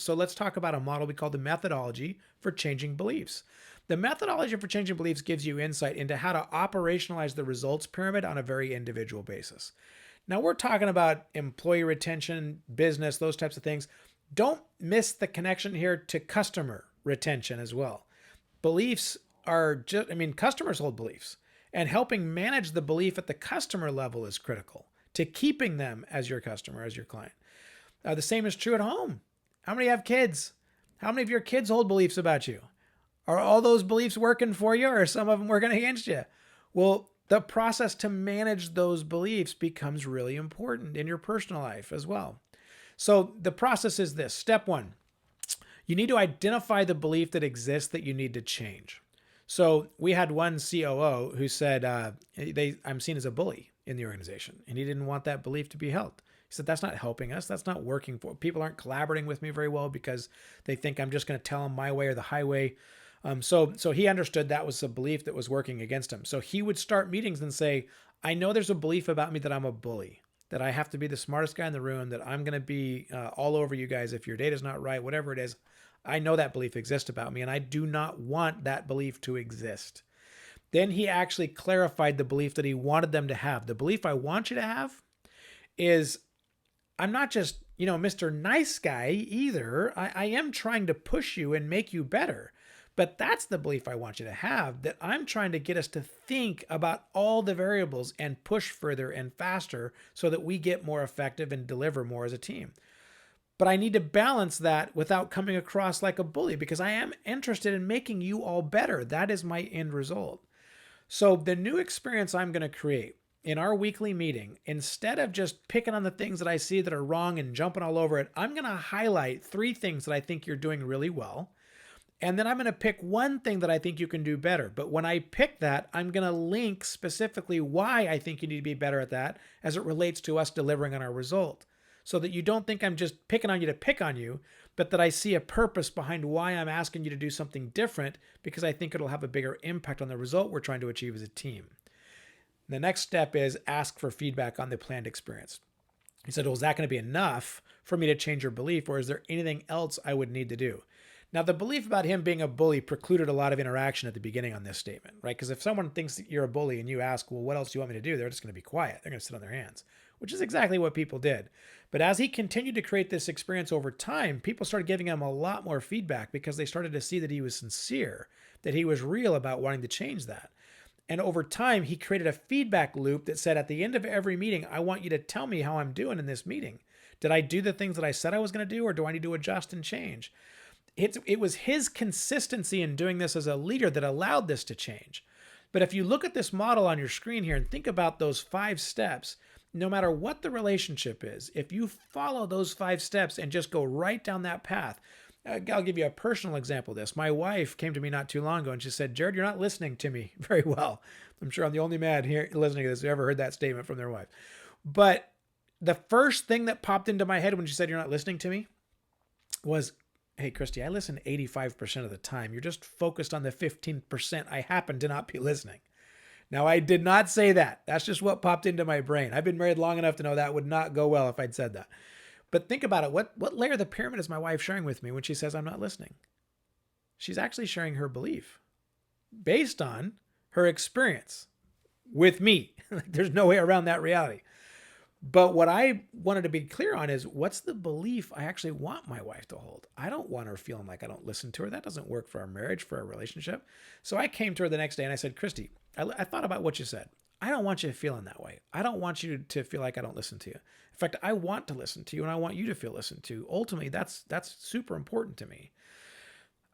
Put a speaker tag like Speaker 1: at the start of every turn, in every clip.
Speaker 1: So let's talk about a model we call the methodology for changing beliefs. The methodology for changing beliefs gives you insight into how to operationalize the results pyramid on a very individual basis. Now, we're talking about employee retention, business, those types of things. Don't miss the connection here to customer retention as well. Beliefs are just, customers hold beliefs, and helping manage the belief at the customer level is critical to keeping them as your customer, as your client. The same is true at home. How many have kids? How many of your kids hold beliefs about you? Are all those beliefs working for you, or are some of them working against you? Well, the process to manage those beliefs becomes really important in your personal life as well. So the process is this. Step one, you need to identify the belief that exists that you need to change. So we had one COO who said, I'm seen as a bully in the organization, and he didn't want that belief to be held. He said, that's not helping us. That's not working for people. Aren't collaborating with me very well because they think I'm just going to tell them my way or the highway. So he understood that was a belief that was working against him. So he would start meetings and say, I know there's a belief about me that I'm a bully, that I have to be the smartest guy in the room, that I'm going to be all over you guys if your data's not right, whatever it is. I know that belief exists about me, and I do not want that belief to exist. Then he actually clarified the belief that he wanted them to have. The belief I want you to have is, I'm not just, Mr. Nice Guy either. I am trying to push you and make you better. But that's the belief I want you to have, that I'm trying to get us to think about all the variables and push further and faster so that we get more effective and deliver more as a team. But I need to balance that without coming across like a bully, because I am interested in making you all better. That is my end result. So the new experience I'm going to create in our weekly meeting, instead of just picking on the things that I see that are wrong and jumping all over it, I'm going to highlight 3 things that I think you're doing really well. And then I'm going to pick one thing that I think you can do better. But when I pick that, I'm going to link specifically why I think you need to be better at that as it relates to us delivering on our result. So that you don't think I'm just picking on you to pick on you, but that I see a purpose behind why I'm asking you to do something different, because I think it'll have a bigger impact on the result we're trying to achieve as a team. The next step is ask for feedback on the planned experience. He said, well, is that going to be enough for me to change your belief, or is there anything else I would need to do? Now, the belief about him being a bully precluded a lot of interaction at the beginning on this statement, right? Because if someone thinks that you're a bully and you ask, well, what else do you want me to do? They're just going to be quiet. They're going to sit on their hands, which is exactly what people did. But as he continued to create this experience over time, people started giving him a lot more feedback because they started to see that he was sincere, that he was real about wanting to change that. And over time, he created a feedback loop that said, at the end of every meeting, I want you to tell me how I'm doing in this meeting. Did I do the things that I said I was going to do, or do I need to adjust and change? It was his consistency in doing this as a leader that allowed this to change. But if you look at this model on your screen here and think about those 5 steps, no matter what the relationship is, if you follow those 5 steps and just go right down that path, I'll give you a personal example of this. My wife came to me not too long ago and she said, Jared, you're not listening to me very well. I'm sure I'm the only man here listening to this who ever heard that statement from their wife. But the first thing that popped into my head when she said, you're not listening to me, was, hey, Christy, I listen 85% of the time. You're just focused on the 15% I happen to not be listening. Now, I did not say that. That's just what popped into my brain. I've been married long enough to know that would not go well if I'd said that. But think about it. What layer of the pyramid is my wife sharing with me when she says I'm not listening? She's actually sharing her belief based on her experience with me. There's no way around that reality. But what I wanted to be clear on is, what's the belief I actually want my wife to hold? I don't want her feeling like I don't listen to her. That doesn't work for our marriage, for our relationship. So I came to her the next day and I said, Christy, I thought about what you said. I don't want you feeling that way. I don't want you to feel like I don't listen to you. In fact, I want to listen to you and I want you to feel listened to. Ultimately, that's super important to me.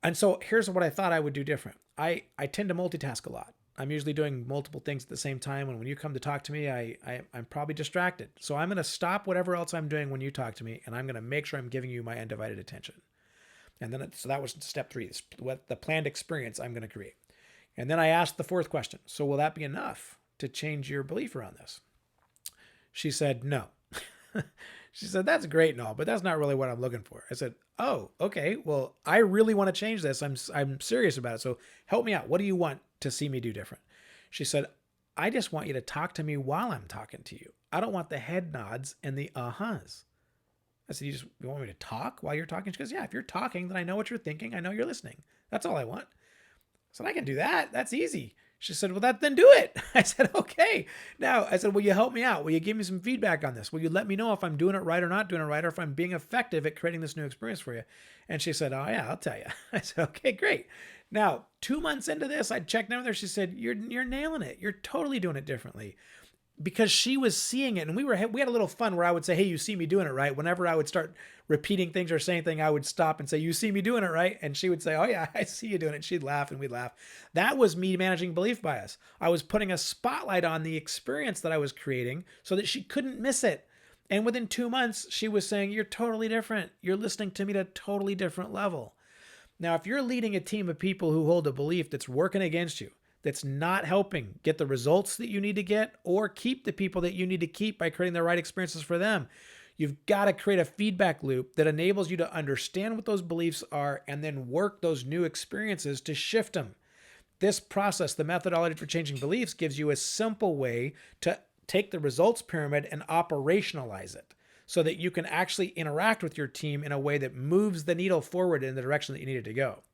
Speaker 1: And so here's what I thought I would do different. I tend to multitask a lot. I'm usually doing multiple things at the same time. And when you come to talk to me, I'm probably distracted. So I'm going to stop whatever else I'm doing when you talk to me, and I'm going to make sure I'm giving you my undivided attention. And then, so that was step 3, what the planned experience I'm going to create. And then I asked the 4th question. So will that be enough to change your belief around this? She said, no. She said, that's great and all, but that's not really what I'm looking for. I said, oh, okay. Well, I really want to change this. I'm serious about it. So help me out. What do you want to see me do different? She said, I just want you to talk to me while I'm talking to you. I don't want the head nods and the uh-huhs. I said, you want me to talk while you're talking? She goes, yeah, if you're talking, then I know what you're thinking. I know you're listening. That's all I want. I said, I can do that. That's easy. She said, well, then do it. I said, okay. Now, I said, will you help me out? Will you give me some feedback on this? Will you let me know if I'm doing it right or not doing it right, or if I'm being effective at creating this new experience for you? And she said, oh, yeah, I'll tell you. I said, okay, great. Now, 2 months into this, I checked in with her. She said, you're nailing it. You're totally doing it differently. Because she was seeing it, and we had a little fun where I would say, hey, you see me doing it right. Whenever I would start repeating things or saying things, I would stop and say, you see me doing it right. And she would say, oh yeah, I see you doing it. She'd laugh and we'd laugh. That was me managing belief bias. I was putting a spotlight on the experience that I was creating so that she couldn't miss it. And within 2 months, she was saying, you're totally different. You're listening to me at a totally different level. Now, if you're leading a team of people who hold a belief that's working against you, that's not helping get the results that you need to get or keep the people that you need to keep by creating the right experiences for them, you've got to create a feedback loop that enables you to understand what those beliefs are and then work those new experiences to shift them. This process, the methodology for changing beliefs, gives you a simple way to take the results pyramid and operationalize it so that you can actually interact with your team in a way that moves the needle forward in the direction that you need it to go.